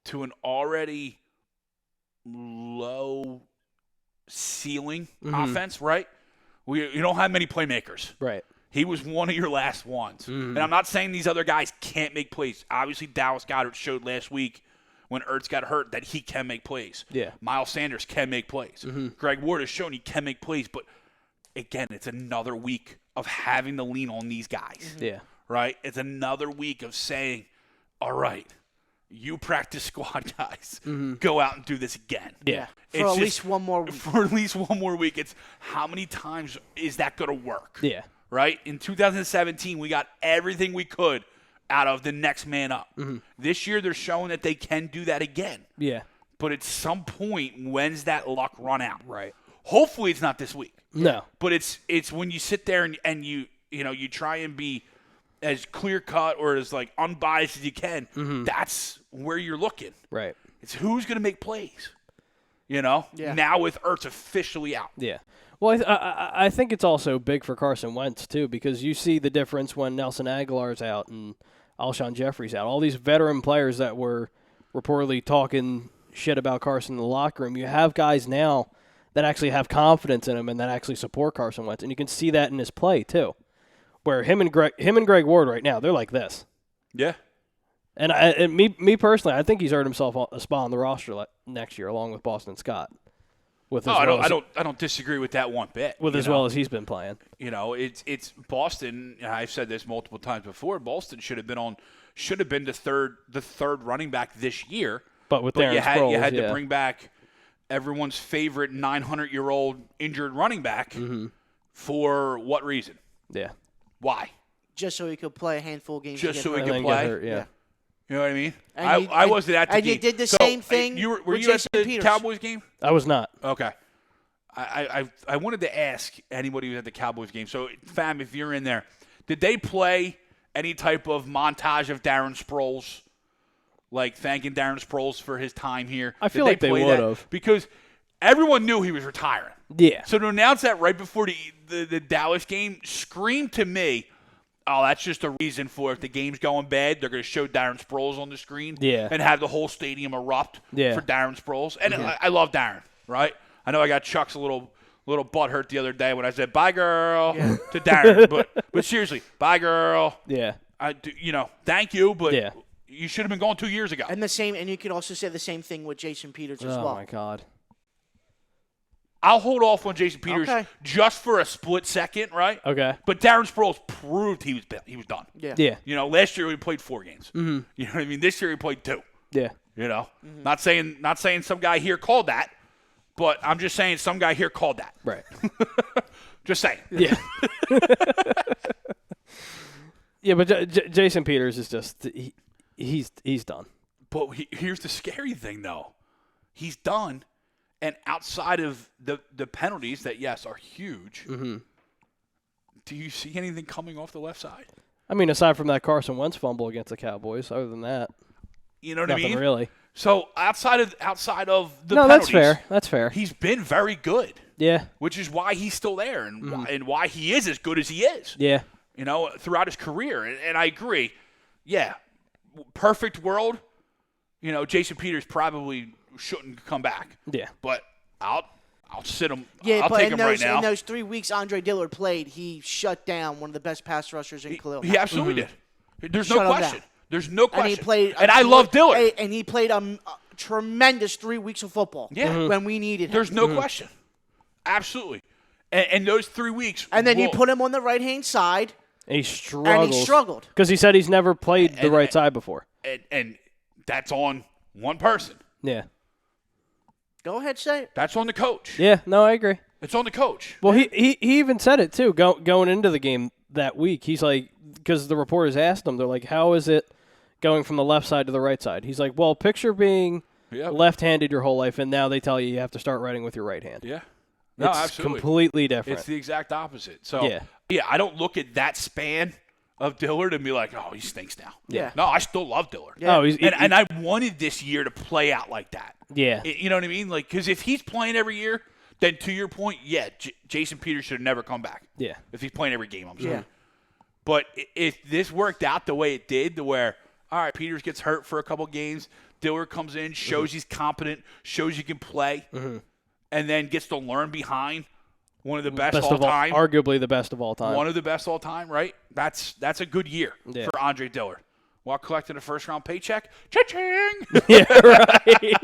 to an already low ceiling offense, right? You don't have many playmakers. Right. He was one of your last ones. And I'm not saying these other guys can't make plays. Obviously, Dallas Goedert showed last week when Ertz got hurt that he can make plays. Yeah. Miles Sanders can make plays. Greg Ward has shown he can make plays. But, again, it's another week of having to lean on these guys. Yeah. Right? It's another week of saying, all right, you practice squad guys. Go out and do this again. Yeah. For at least one more week. For at least one more week. It's how many times is that going to work? Yeah. Right? In 2017, we got everything we could out of the next man up. This year, they're showing that they can do that again. Yeah. But at some point, when's that luck run out? Right. Hopefully, it's not this week. No. But it's when you sit there and you try and be as clear cut or as like unbiased as you can. That's where you're looking. Right. It's who's going to make plays. Now with Ertz officially out. Yeah. Well, I think it's also big for Carson Wentz, too, because you see the difference when Nelson Aguilar's out and Alshon Jeffrey's out. All these veteran players that were reportedly talking shit about Carson in the locker room, you have guys now that actually have confidence in him and that actually support Carson Wentz. And you can see that in his play, too, where him and Greg Ward right now, they're like this. Yeah. And me personally, I think he's earned himself a spot on the roster next year along with Boston Scott. I don't disagree with that one bit. Well as he's been playing. It's Boston. I've said this multiple times before. Boston should have been the third running back this year. But you had to bring back everyone's favorite 900-year-old injured running back for what reason? Yeah. Why? Just so he could play a handful of games. Just so he could play. Hurt, yeah. You know what I mean? And I wasn't at the game. And you did the same thing. Were you at the Cowboys game? I was not. Okay. I wanted to ask anybody who was at the Cowboys game. So, fam, if you're in there, did they play any type of montage of Darren Sproles, like thanking Darren Sproles for his time here? I feel like they would have. Because everyone knew he was retiring. Yeah. So to announce that right before the Dallas game screamed to me, oh, that's just a reason for if the game's going bad, they're going to show Darren Sproles on the screen and have the whole stadium erupt for Darren Sproles. And I love Darren, right? I know I got Chuck's a little butt hurt the other day when I said, bye, girl, to Darren. But seriously, bye, girl. Yeah. Thank you, but you should have been going 2 years ago. And you could also say the same thing with Jason Peters as well. Oh, my God. I'll hold off on Jason Peters just for a split second, right? Okay. But Darren Sproles proved he was done. Yeah. Yeah. Last year he played 4 games. You know what I mean? This year he played 2. Yeah. Not saying some guy here called that, but I'm just saying some guy here called that. Right. Just saying. Yeah. Yeah, but Jason Peters is just he's done. But here's the scary thing, though. He's done. And outside of the penalties that, yes, are huge, do you see anything coming off the left side? I mean, aside from that Carson Wentz fumble against the Cowboys, other than that, you know what I mean? Nothing really. So outside of the penalties, that's fair. He's been very good. Yeah. Which is why he's still there and why he is as good as he is. Yeah. Throughout his career. And I agree. Yeah. Perfect world. Jason Peters probably shouldn't come back. Yeah. But I'll sit him. Yeah, I'll but take him right now. In those 3 weeks Andre Dillard played, he shut down one of the best pass rushers in Khalil. He absolutely did. There's no question. There's no question. And he played. And I love Dillard. And he played a tremendous 3 weeks of football. Yeah. When we needed him. There's no question. Absolutely. And those 3 weeks. And then you put him on the right-hand side. And he struggled. Because he said he's never played the right side before. And that's on one person. Yeah. Go ahead, say it. That's on the coach. Yeah, no, I agree. It's on the coach. Well, he even said it, too, going into the game that week. He's like, because the reporters asked him, they're like, how is it going from the left side to the right side? He's like, well, picture being left-handed your whole life, and now they tell you have to start writing with your right hand. Yeah. No, it's absolutely. Completely different. It's the exact opposite. So, yeah, I don't look at that span of Dillard and be like, oh, he stinks now. Yeah. No, I still love Dillard. Yeah. Oh, and I wanted this year to play out like that. Yeah. You know what I mean? Like, because if he's playing every year, then to your point, Jason Peters should have never come back. Yeah. If he's playing every game, I'm sorry. Yeah. But if this worked out the way it did, to where, all right, Peters gets hurt for a couple games, Dillard comes in, shows he's competent, shows he can play, and then gets to learn behind One of the best all time. Arguably the best of all time. One of the best all time, right? That's a good year for Andre Dillard. While collecting a first-round paycheck, cha-ching! Yeah, right.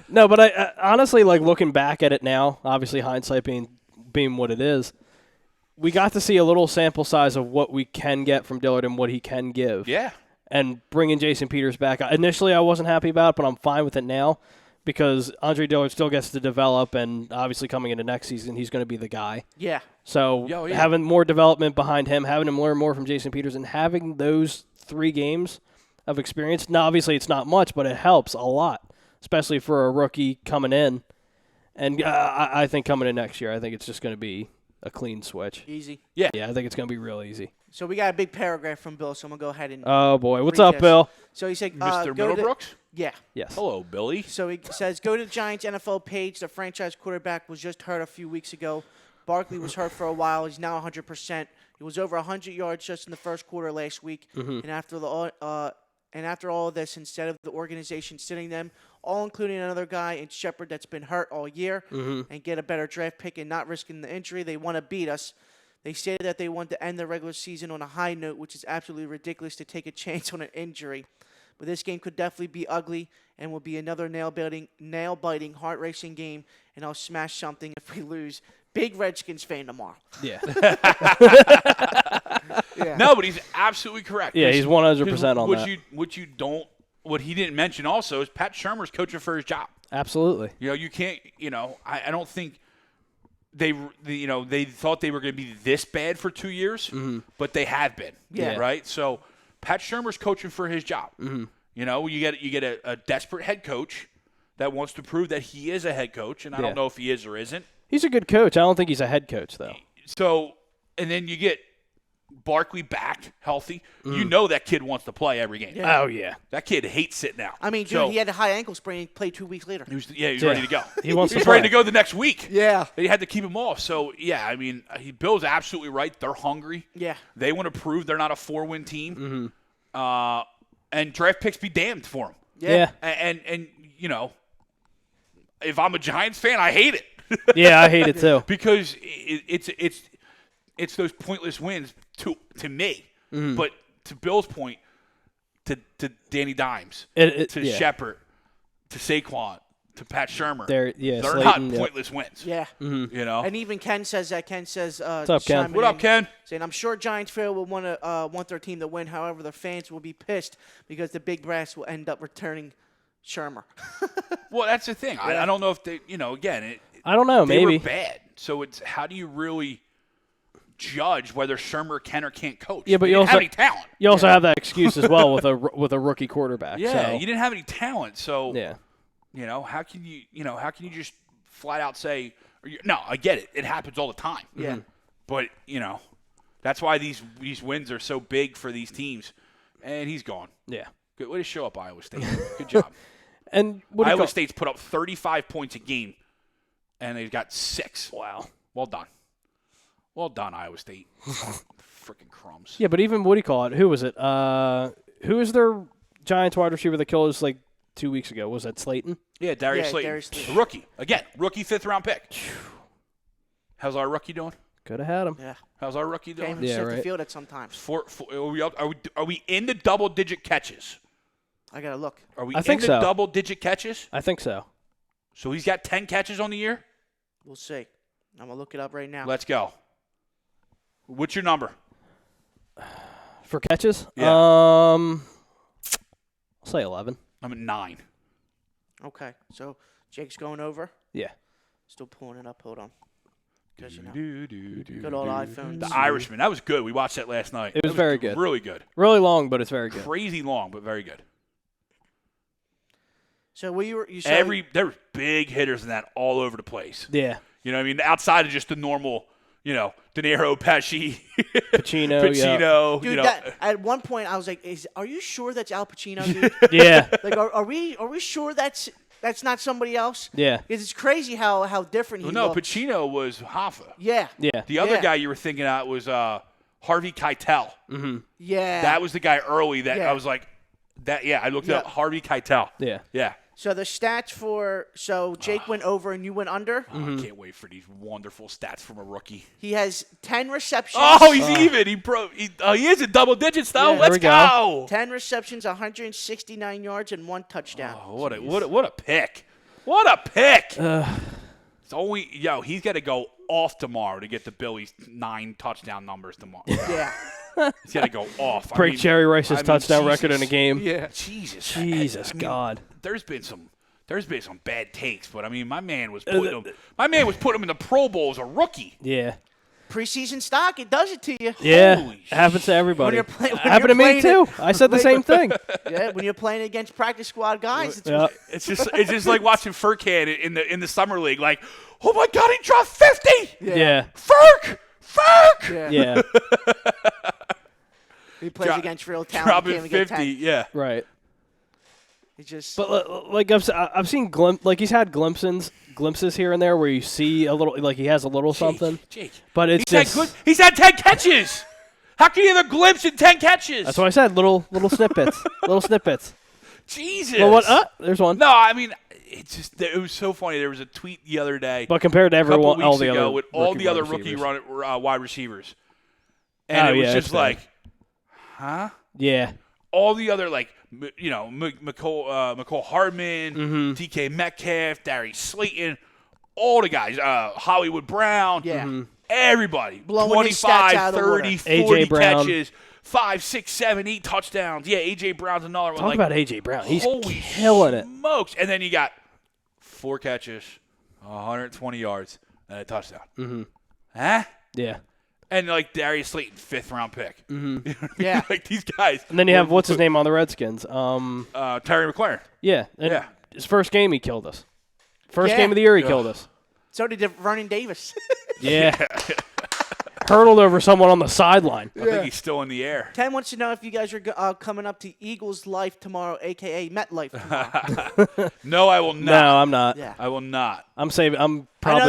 No, but I honestly, like, looking back at it now, obviously hindsight being what it is, we got to see a little sample size of what we can get from Dillard and what he can give. Yeah. And bringing Jason Peters back. Initially, I wasn't happy about it, but I'm fine with it now because Andre Dillard still gets to develop, and obviously coming into next season, he's going to be the guy. Yeah. So having more development behind him, having him learn more from Jason Peters, and having those 3 games of experience, now obviously it's not much, but it helps a lot, especially for a rookie coming in. And I think coming in next year, I think it's just going to be a clean switch. Easy. Yeah. Yeah, I think it's going to be real easy. So we got a big paragraph from Bill, so I'm going to go ahead and Oh, boy. What's read up, this. Bill? So he said, Mr. go Middlebrooks? Yeah. Yes. Hello, Billy. So he says, go to the Giants NFL page. The franchise quarterback was just hurt a few weeks ago. Barkley was hurt for a while. He's now 100%. He was over 100 yards just in the first quarter last week. And after all of this, instead of the organization sitting them, all including another guy in Shepard that's been hurt all year, and get a better draft pick and not risking the injury, they want to beat us. They stated that they want to end the regular season on a high note, which is absolutely ridiculous to take a chance on an injury. But this game could definitely be ugly and will be another nail-biting, heart-racing game, and I'll smash something if we lose. Big Redskins fan tomorrow. Yeah. Yeah. No, but he's absolutely correct. Yeah, he's 100% on that. What he didn't mention also is Pat Shurmur's coaching for his job. Absolutely. You can't, I don't think they thought they were going to be this bad for 2 years, but they have been. Yeah. Right? So Pat Shurmur's coaching for his job. You get a desperate head coach that wants to prove that he is a head coach, and I don't know if he is or isn't. He's a good coach. I don't think he's a head coach, though. So, and then you get Barkley back healthy. You know that kid wants to play every game. Yeah. Oh, yeah. That kid hates sitting out. I mean, dude, he had a high ankle sprain and played 2 weeks later. He was ready to go. He wants to He's play. ready to go the next week. Yeah. They had to keep him off. So, yeah, I mean, Bill's absolutely right. They're hungry. Yeah. They want to prove they're not a 4-win team. And draft picks be damned for them. Yeah. And if I'm a Giants fan, I hate it. Yeah, I hate it, too. Because it's those pointless wins to me. But to Bill's point, to Danny Dimes, to Shepard, to Saquon, to Pat Shurmur, They're not pointless wins. Yeah. And even Ken says that. Ken says, What's up, Ken? What up, Ken? Saying, I'm sure Giants fans will want their team to win. However, the fans will be pissed because the big brass will end up returning Shurmur. Well, that's the thing. I don't know if they, again, I don't know. they Maybe. were bad. So it's how do you really judge whether Shurmur can or can't coach? Yeah, but you you didn't also have any talent. You also have that excuse as well with a rookie quarterback. Yeah, so. you didn't have any talent. So Yeah. how can you just flat out say? No, I get it. It happens all the time. Yeah. But that's why these wins are so big for these teams. And he's gone. Yeah. Good way to show up, Iowa State. Good job. And Iowa State's put up 35 points a game, and they've got 6. Wow. Well done. Well done, Iowa State. Freaking crumbs. Yeah, but even who was it? Who is their Giants wide receiver that killed us like 2 weeks ago? Was that Slayton? Yeah, Darius Slayton. Darius Slayton. A rookie. Again, rookie 5th-round pick. How's our rookie doing? Could have had him. Yeah. How's our rookie Can't doing? even set right. the field at sometimes. Are we in the double-digit catches? I got to look. Are we I think in the so. double-digit catches? I think so. So he's got 10 catches on the year? We'll see. I'm going to look it up right now. Let's go. What's your number? For catches? Yeah. I'll say 11. I'm at 9. Okay. So Jake's going over. Yeah. Still pulling it up. Hold on. Because, Good good old iPhone. The Irishman. That was good. We watched that last night. It was very good. Really good. Really long, but it's very good. Crazy long, but very good. So you said There were big hitters in that all over the place. Yeah. You know what I mean? Outside of just the normal, De Niro, Pesci, Pacino. Dude, at one point I was like, "Are you sure that's Al Pacino, dude? Yeah. Like, are we sure that's not somebody else? Yeah. Because it's crazy how different he Well, no, looks. Pacino was Hoffa. Yeah. Yeah. The other Yeah. guy you were thinking of was Harvey Keitel. Yeah. That was the guy early that Yeah. I was like, I looked up Harvey Keitel. Yeah. Yeah. So the stats Jake went over and you went under. I can't wait for these wonderful stats from a rookie. He has 10 receptions. Oh, he's even. He is in double digits though. Yeah, Let's go. 10 receptions, 169 yards, and 1 touchdown. Oh, what a pick! What a pick! It's only he's got to go off tomorrow to get the Billy's 9 touchdown numbers tomorrow. Yeah. He's got to go off. Break Jerry Rice's touchdown record in a game. Yeah. Jesus. God. There's been some bad takes, but I mean, my man was putting him in the Pro Bowl as a rookie. Yeah. Preseason stock, it does it to you. Yeah. It happens to everybody. Happened to me too. I said the same thing. Yeah, when you're playing against practice squad guys, it's just like watching Furcan in the summer league. Like, oh my God, he dropped 50. Yeah. Furk. Yeah. He plays against real talent. Dropping 50. Yeah. Right. He just. But like I've seen he's had glimpses here and there where you see a little, like he has a little something. Jake. But it's he's had 10 catches. How can you have a glimpse in 10 catches? That's what I said. Little snippets. Little snippets. Jesus. Well, what? There's one. No, I mean, it was so funny. There was a tweet the other day. But compared to everyone, all the other with all the other rookie wide receivers, and it was just like, huh? Yeah. All the other McCole Hardman, DK Metcalf, Darius Slayton, all the guys, Hollywood Brown, everybody, blowing 25, 30, 40 AJ Brown. catches, 5, 6, 7, 8 touchdowns. Yeah, AJ Brown's another one. Talk about AJ Brown. He's holy killing it. Smokes! And then you got 4 catches, 120 yards, and a touchdown. Mm-hmm. Huh? Yeah. And like Darius Slayton, 5th round pick. Mm-hmm. Yeah. Like these guys. And then you have what's his name on the Redskins? Terry McLaurin. Yeah. And yeah. His first game he killed us. First game of the year he killed us. So did Vernon Davis. Yeah. Hurdled over someone on the sideline. I think he's still in the air. Ken wants to know if you guys are coming up to Eagles Life tomorrow, a.k.a. MetLife tomorrow. No, I will not. No, I'm not. Yeah. I will not. I'm probably